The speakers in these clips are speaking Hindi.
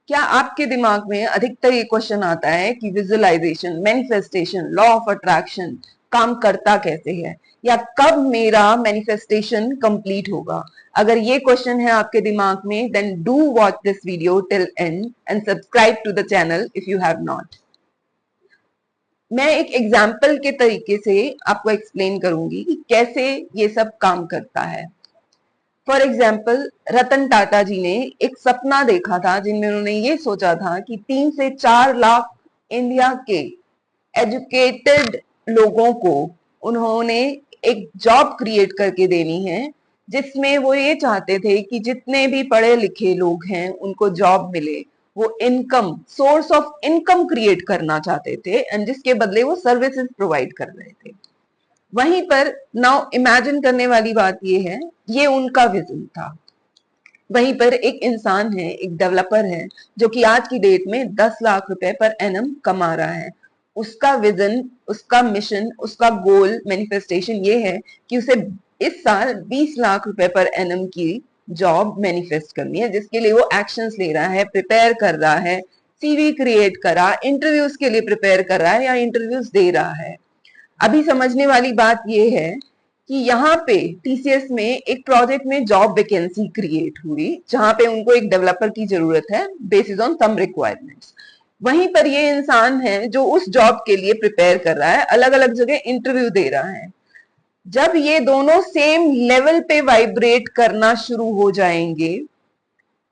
क्या आपके दिमाग में अधिकतर ये क्वेश्चन आता है कि visualisation, manifestation, law of attraction काम करता कैसे है, या कब मेरा मैनिफेस्टेशन कंप्लीट होगा? अगर ये क्वेश्चन है आपके दिमाग में, then do watch this video till end and subscribe to the channel if you have not. मैं एक एग्जाम्पल के तरीके से आपको एक्सप्लेन करूंगी कि कैसे ये सब काम करता है। फॉर एग्जाम्पल, रतन टाटा जी ने एक सपना देखा था जिनमें उन्होंने ये सोचा था कि 3 से 4 लाख इंडिया के एजुकेटेड लोगों को उन्होंने एक जॉब क्रिएट करके देनी है, जिसमें वो ये चाहते थे कि जितने भी पढ़े लिखे लोग हैं उनको जॉब मिले। वो income, source of income create करना चाहते थे एंड जिसके बदले वो सर्विसेज प्रोवाइड कर रहे थे। वहीं पर नाउ इमेजिन करने वाली बात ये है, ये उनका विजन था। वहीं पर एक इंसान है, एक डेवलपर है, जो कि आज की डेट में 10 लाख रुपए पर एनम कमा रहा है। उसका विजन, उसका मिशन, उसका गोल, मैनिफेस्टेशन ये है कि उसे इस साल 20 लाख रुपए पर एनम की जॉब मैनिफेस्ट करनी है, जिसके लिए वो एक्शंस ले रहा है, प्रिपेयर कर रहा है, सीवी क्रिएट करा, इंटरव्यूज के लिए प्रिपेयर कर रहा है या इंटरव्यूज दे रहा है। अभी समझने वाली बात यह है कि यहाँ पे टीसीएस में एक प्रोजेक्ट में जॉब वैकेंसी क्रिएट हुई, जहां पे उनको एक डेवलपर की जरूरत है बेसिस ऑन सम रिक्वायरमेंट्स। वहीं पर ये इंसान है जो उस जॉब के लिए प्रिपेयर कर रहा है, अलग अलग जगह इंटरव्यू दे रहा है। जब ये दोनों सेम लेवल पे वाइब्रेट करना शुरू हो जाएंगे,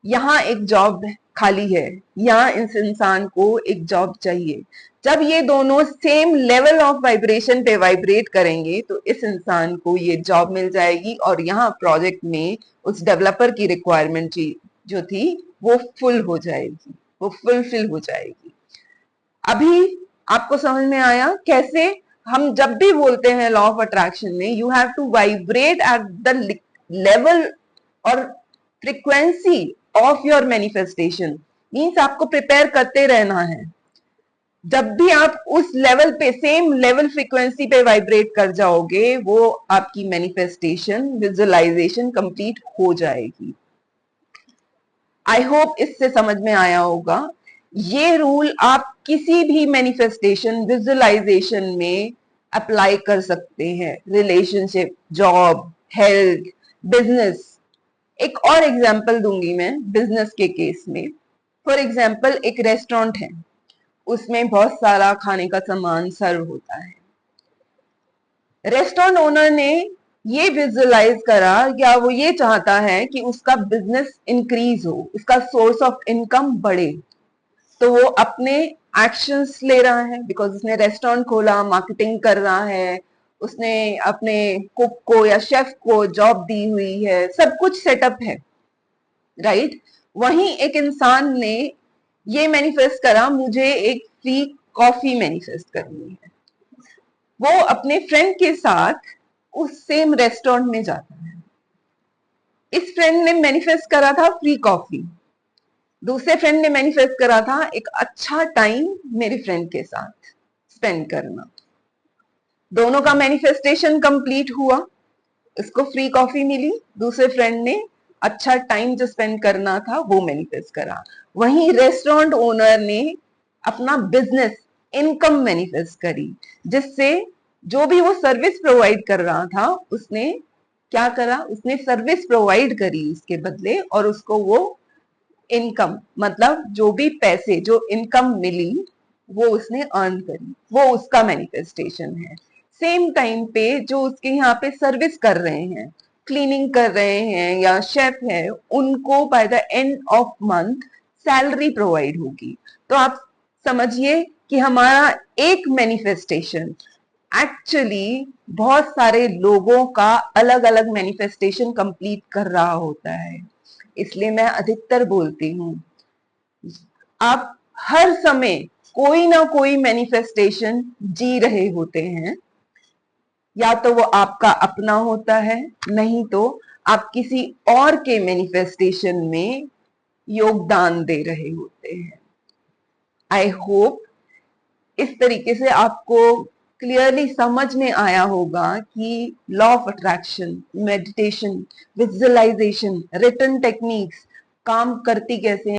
यहाँ एक जॉब खाली है, यहाँ इस इंसान को एक जॉब चाहिए। जब ये दोनों सेम लेवल ऑफ वाइब्रेशन पे वाइब्रेट करेंगे तो इस इंसान को ये जॉब मिल जाएगी और यहाँ प्रोजेक्ट में उस डेवलपर की रिक्वायरमेंट जो थी वो फुल हो जाएगी, वो फुलफिल हो जाएगी। अभी आपको समझ में आया कैसे हम जब भी बोलते हैं लॉ ऑफ अट्रैक्शन में you have to vibrate at the level और frequency of your manifestation. Means आपको प्रिपेयर करते रहना है। जब भी आप उस लेवल पे, सेम लेवल फ्रीक्वेंसी पे वाइब्रेट कर जाओगे, वो आपकी मैनिफेस्टेशन, विजुअलाइजेशन कंप्लीट हो जाएगी। आई होप इससे समझ में आया होगा। ये रूल आप किसी भी मैनिफेस्टेशन, विजुअलाइजेशन में अप्लाई कर सकते हैं। Relationship, job, health, business. एक और एग्जांपल दूंगी मैं बिजनेस के केस में। फॉर एग्जांपल, एक रेस्टोरेंट है, उसमें बहुत सारा खाने का सामान सर्व होता है। रेस्टोरेंट ओनर ने ये विजुअलाइज करा या वो ये चाहता है कि उसका बिजनेस इंक्रीज हो, उसका सोर्स ऑफ इनकम बढ़े, तो वो अपने एक्शंस ले रहा है। बिकॉज उसने रेस्टोरेंट खोला, मार्केटिंग कर रहा है, उसने अपने कुक को या शेफ को जॉब दी हुई है, सब कुछ सेटअप है, राइट? वहीं एक इंसान ने ये मैनिफेस्ट करा, मुझे एक फ्री कॉफी मैनिफेस्ट करनी है। वो अपने फ्रेंड के साथ उस सेम रेस्टोरेंट में जाता है। इस फ्रेंड ने मैनिफेस्ट करा था फ्री कॉफी, दूसरे फ्रेंड ने मैनिफेस्ट करा था एक अच्छा टाइम मेरे फ्रेंड के साथ स्पेंड करना। दोनों का मैनिफेस्टेशन कंप्लीट हुआ, उसको फ्री कॉफी मिली, दूसरे फ्रेंड ने अच्छा टाइम जो स्पेंड करना था वो मैनिफेस्ट करा। वहीं रेस्टोरेंट ओनर ने अपना बिजनेस, इनकम मैनिफेस्ट करी, जिससे जो भी वो सर्विस प्रोवाइड कर रहा था उसने क्या करा, उसने सर्विस प्रोवाइड करी उसके बदले, और उसको वो इनकम, मतलब जो भी पैसे, जो इनकम मिली वो उसने अर्न करी। वो उसका मैनिफेस्टेशन है। सेम टाइम पे जो उसके यहाँ पे सर्विस कर रहे हैं, क्लीनिंग कर रहे हैं या शेफ है, उनको by the end of month salary provide होगी। तो आप समझिए कि हमारा एक मैनिफेस्टेशन एक्चुअली बहुत सारे लोगों का अलग अलग मैनिफेस्टेशन कंप्लीट कर रहा होता है। इसलिए मैं अधिकतर बोलती हूँ, आप हर समय कोई ना कोई मैनिफेस्टेशन जी रहे होते हैं। या तो वो आपका अपना होता है, नहीं तो आप किसी और के मैनिफेस्टेशन में योगदान दे रहे होते हैं। आई होप इस तरीके से आपको क्लियरली समझ में आया होगा कि law of attraction, meditation, visualisation, written techniques काम करती कैसे हैं।